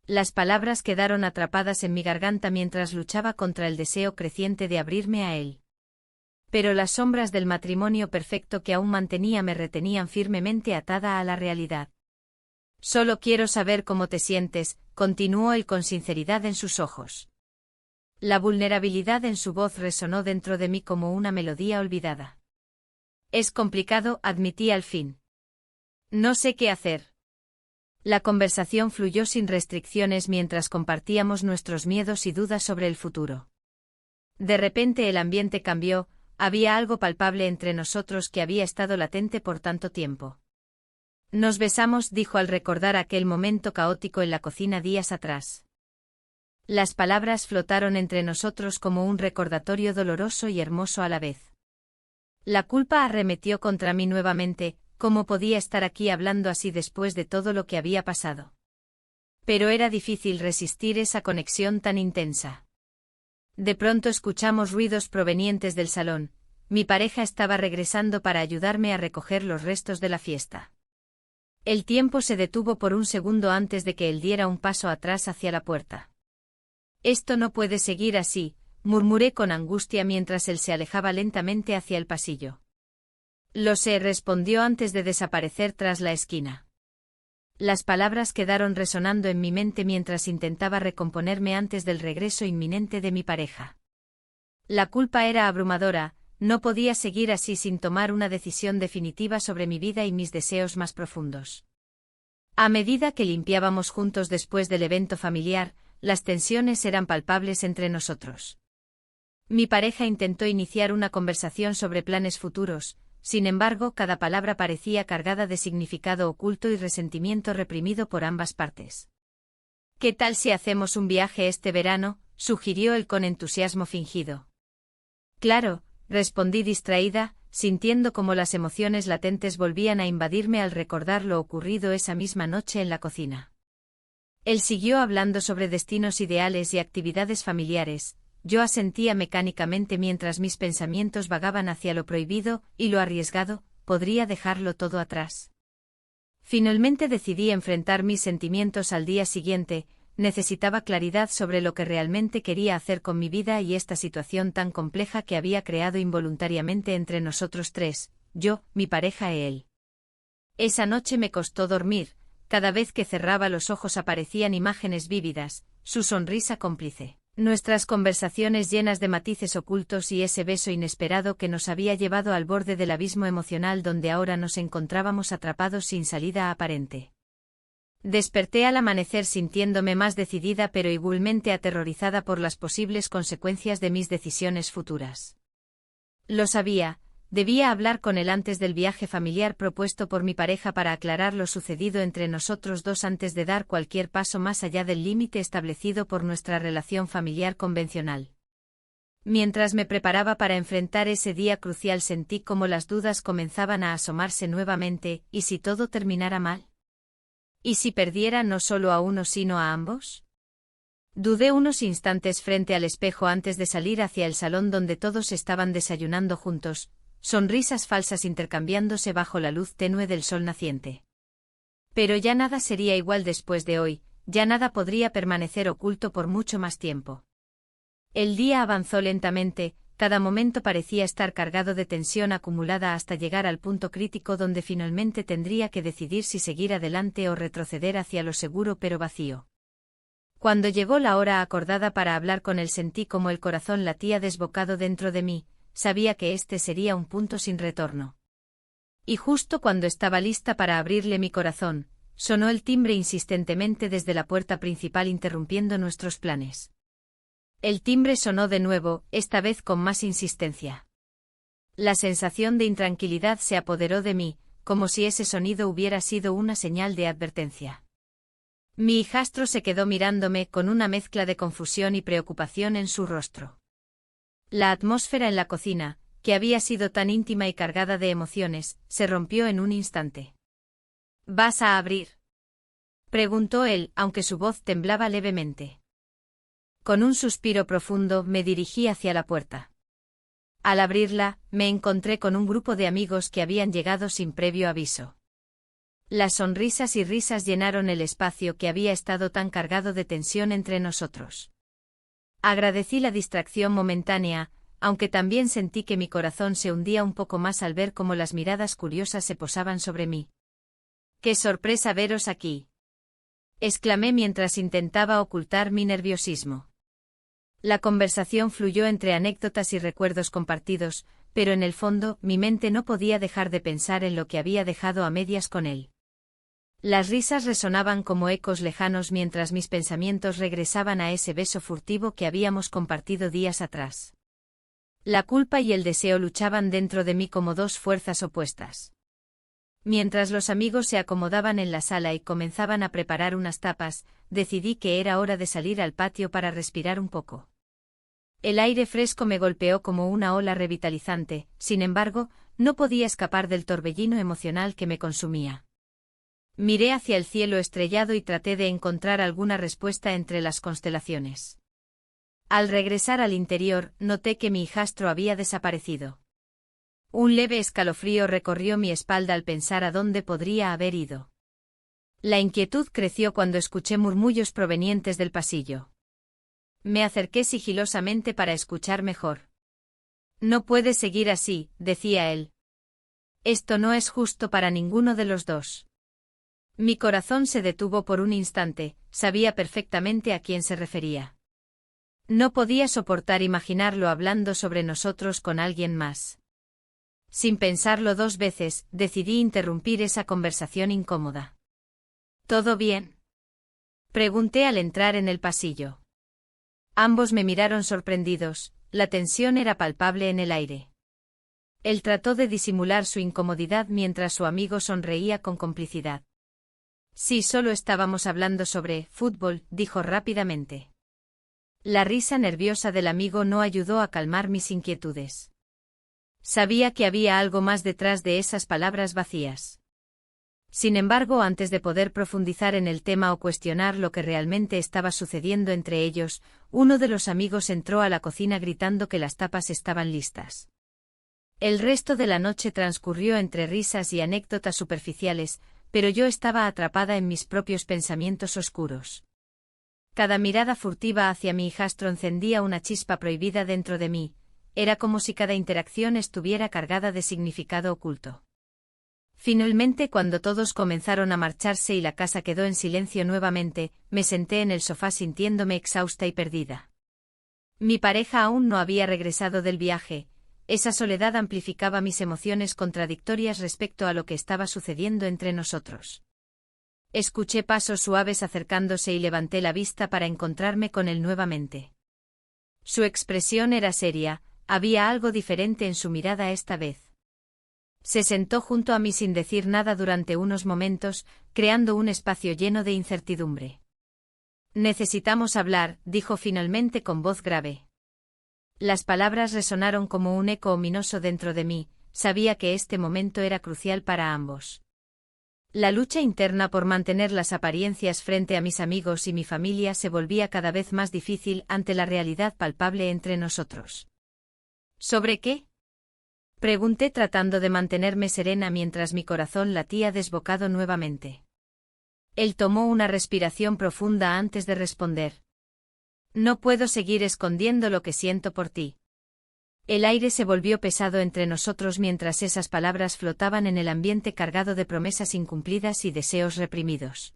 Speaker 1: Las palabras quedaron atrapadas en mi garganta mientras luchaba contra el deseo creciente de abrirme a él. Pero las sombras del matrimonio perfecto que aún mantenía me retenían firmemente atada a la realidad. «Solo quiero saber cómo te sientes», continuó él con sinceridad en sus ojos. La vulnerabilidad en su voz resonó dentro de mí como una melodía olvidada. «Es complicado», admití al fin. «No sé qué hacer». La conversación fluyó sin restricciones mientras compartíamos nuestros miedos y dudas sobre el futuro. De repente el ambiente cambió, había algo palpable entre nosotros que había estado latente por tanto tiempo. «Nos besamos», dijo al recordar aquel momento caótico en la cocina días atrás. Las palabras flotaron entre nosotros como un recordatorio doloroso y hermoso a la vez. La culpa arremetió contra mí nuevamente. ¿Cómo podía estar aquí hablando así después de todo lo que había pasado? Pero era difícil resistir esa conexión tan intensa. De pronto escuchamos ruidos provenientes del salón. Mi pareja estaba regresando para ayudarme a recoger los restos de la fiesta. El tiempo se detuvo por un segundo antes de que él diera un paso atrás hacia la puerta. «Esto no puede seguir así», murmuré con angustia mientras él se alejaba lentamente hacia el pasillo. «Lo sé», respondió antes de desaparecer tras la esquina. Las palabras quedaron resonando en mi mente mientras intentaba recomponerme antes del regreso inminente de mi pareja. La culpa era abrumadora, no podía seguir así sin tomar una decisión definitiva sobre mi vida y mis deseos más profundos. A medida que limpiábamos juntos después del evento familiar, las tensiones eran palpables entre nosotros. Mi pareja intentó iniciar una conversación sobre planes futuros. Sin embargo, cada palabra parecía cargada de significado oculto y resentimiento reprimido por ambas partes. «¿Qué tal si hacemos un viaje este verano?», sugirió él con entusiasmo fingido. «Claro», respondí distraída, sintiendo como las emociones latentes volvían a invadirme al recordar lo ocurrido esa misma noche en la cocina. Él siguió hablando sobre destinos ideales y actividades familiares. Yo asentía mecánicamente mientras mis pensamientos vagaban hacia lo prohibido y lo arriesgado. ¿Podría dejarlo todo atrás? Finalmente decidí enfrentar mis sentimientos al día siguiente. Necesitaba claridad sobre lo que realmente quería hacer con mi vida y esta situación tan compleja que había creado involuntariamente entre nosotros tres, yo, mi pareja e él. Esa noche me costó dormir. Cada vez que cerraba los ojos aparecían imágenes vívidas, su sonrisa cómplice. Nuestras conversaciones llenas de matices ocultos y ese beso inesperado que nos había llevado al borde del abismo emocional donde ahora nos encontrábamos atrapados sin salida aparente. Desperté al amanecer sintiéndome más decidida pero igualmente aterrorizada por las posibles consecuencias de mis decisiones futuras. Lo sabía, debía hablar con él antes del viaje familiar propuesto por mi pareja para aclarar lo sucedido entre nosotros dos antes de dar cualquier paso más allá del límite establecido por nuestra relación familiar convencional. Mientras me preparaba para enfrentar ese día crucial sentí como las dudas comenzaban a asomarse nuevamente. ¿Y si todo terminara mal? ¿Y si perdiera no solo a uno sino a ambos? Dudé unos instantes frente al espejo antes de salir hacia el salón donde todos estaban desayunando juntos, sonrisas falsas intercambiándose bajo la luz tenue del sol naciente. Pero ya nada sería igual después de hoy, ya nada podría permanecer oculto por mucho más tiempo. El día avanzó lentamente, cada momento parecía estar cargado de tensión acumulada hasta llegar al punto crítico donde finalmente tendría que decidir si seguir adelante o retroceder hacia lo seguro pero vacío. Cuando llegó la hora acordada para hablar con él sentí como el corazón latía desbocado dentro de mí, sabía que este sería un punto sin retorno. Y justo cuando estaba lista para abrirle mi corazón, sonó el timbre insistentemente desde la puerta principal interrumpiendo nuestros planes. El timbre sonó de nuevo, esta vez con más insistencia. La sensación de intranquilidad se apoderó de mí, como si ese sonido hubiera sido una señal de advertencia. Mi hijastro se quedó mirándome con una mezcla de confusión y preocupación en su rostro. La atmósfera en la cocina, que había sido tan íntima y cargada de emociones, se rompió en un instante. ¿Vas a abrir?, preguntó él, aunque su voz temblaba levemente. Con un suspiro profundo me dirigí hacia la puerta. Al abrirla, me encontré con un grupo de amigos que habían llegado sin previo aviso. Las sonrisas y risas llenaron el espacio que había estado tan cargado de tensión entre nosotros. Agradecí la distracción momentánea, aunque también sentí que mi corazón se hundía un poco más al ver cómo las miradas curiosas se posaban sobre mí. ¡Qué sorpresa veros aquí!, exclamé mientras intentaba ocultar mi nerviosismo. La conversación fluyó entre anécdotas y recuerdos compartidos, pero en el fondo mi mente no podía dejar de pensar en lo que había dejado a medias con él. Las risas resonaban como ecos lejanos mientras mis pensamientos regresaban a ese beso furtivo que habíamos compartido días atrás. La culpa y el deseo luchaban dentro de mí como dos fuerzas opuestas. Mientras los amigos se acomodaban en la sala y comenzaban a preparar unas tapas, decidí que era hora de salir al patio para respirar un poco. El aire fresco me golpeó como una ola revitalizante, sin embargo, no podía escapar del torbellino emocional que me consumía. Miré hacia el cielo estrellado y traté de encontrar alguna respuesta entre las constelaciones. Al regresar al interior, noté que mi hijastro había desaparecido. Un leve escalofrío recorrió mi espalda al pensar a dónde podría haber ido. La inquietud creció cuando escuché murmullos provenientes del pasillo. Me acerqué sigilosamente para escuchar mejor. No puede seguir así, decía él. Esto no es justo para ninguno de los dos. Mi corazón se detuvo por un instante, sabía perfectamente a quién se refería. No podía soportar imaginarlo hablando sobre nosotros con alguien más. Sin pensarlo dos veces, decidí interrumpir esa conversación incómoda. ¿Todo bien?, pregunté al entrar en el pasillo. Ambos me miraron sorprendidos, la tensión era palpable en el aire. Él trató de disimular su incomodidad mientras su amigo sonreía con complicidad. Sí, solo estábamos hablando sobre fútbol, dijo rápidamente. La risa nerviosa del amigo no ayudó a calmar mis inquietudes. Sabía que había algo más detrás de esas palabras vacías. Sin embargo, antes de poder profundizar en el tema o cuestionar lo que realmente estaba sucediendo entre ellos, uno de los amigos entró a la cocina gritando que las tapas estaban listas. El resto de la noche transcurrió entre risas y anécdotas superficiales, pero yo estaba atrapada en mis propios pensamientos oscuros. Cada mirada furtiva hacia mi hijastro encendía una chispa prohibida dentro de mí, era como si cada interacción estuviera cargada de significado oculto. Finalmente, cuando todos comenzaron a marcharse y la casa quedó en silencio nuevamente, me senté en el sofá sintiéndome exhausta y perdida. Mi pareja aún no había regresado del viaje, esa soledad amplificaba mis emociones contradictorias respecto a lo que estaba sucediendo entre nosotros. Escuché pasos suaves acercándose y levanté la vista para encontrarme con él nuevamente. Su expresión era seria, había algo diferente en su mirada esta vez. Se sentó junto a mí sin decir nada durante unos momentos, creando un espacio lleno de incertidumbre. Necesitamos hablar, dijo finalmente con voz grave. Las palabras resonaron como un eco ominoso dentro de mí, sabía que este momento era crucial para ambos. La lucha interna por mantener las apariencias frente a mis amigos y mi familia se volvía cada vez más difícil ante la realidad palpable entre nosotros. ¿Sobre qué?, pregunté tratando de mantenerme serena mientras mi corazón latía desbocado nuevamente. Él tomó una respiración profunda antes de responder. No puedo seguir escondiendo lo que siento por ti. El aire se volvió pesado entre nosotros mientras esas palabras flotaban en el ambiente cargado de promesas incumplidas y deseos reprimidos.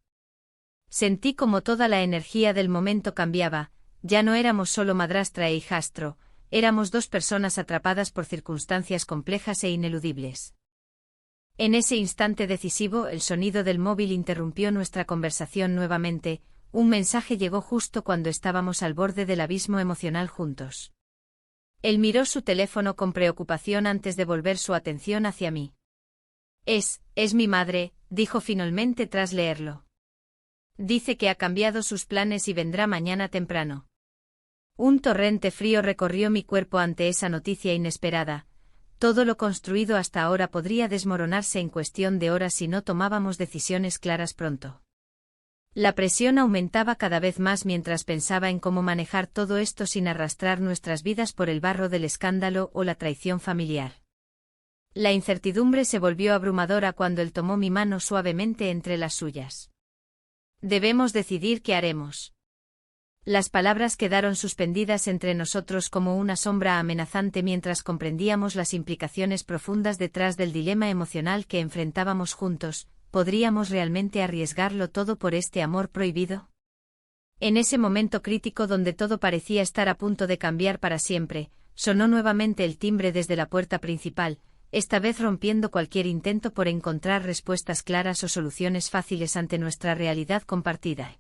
Speaker 1: Sentí como toda la energía del momento cambiaba, ya no éramos solo madrastra e hijastro, éramos dos personas atrapadas por circunstancias complejas e ineludibles. En ese instante decisivo, el sonido del móvil interrumpió nuestra conversación nuevamente. Un mensaje llegó justo cuando estábamos al borde del abismo emocional juntos. Él miró su teléfono con preocupación antes de volver su atención hacia mí. Es mi madre, dijo finalmente tras leerlo. Dice que ha cambiado sus planes y vendrá mañana temprano. Un torrente frío recorrió mi cuerpo ante esa noticia inesperada. Todo lo construido hasta ahora podría desmoronarse en cuestión de horas si no tomábamos decisiones claras pronto. La presión aumentaba cada vez más mientras pensaba en cómo manejar todo esto sin arrastrar nuestras vidas por el barro del escándalo o la traición familiar. La incertidumbre se volvió abrumadora cuando él tomó mi mano suavemente entre las suyas. Debemos decidir qué haremos. Las palabras quedaron suspendidas entre nosotros como una sombra amenazante mientras comprendíamos las implicaciones profundas detrás del dilema emocional que enfrentábamos juntos. ¿Podríamos realmente arriesgarlo todo por este amor prohibido? En ese momento crítico donde todo parecía estar a punto de cambiar para siempre, sonó nuevamente el timbre desde la puerta principal, esta vez rompiendo cualquier intento por encontrar respuestas claras o soluciones fáciles ante nuestra realidad compartida.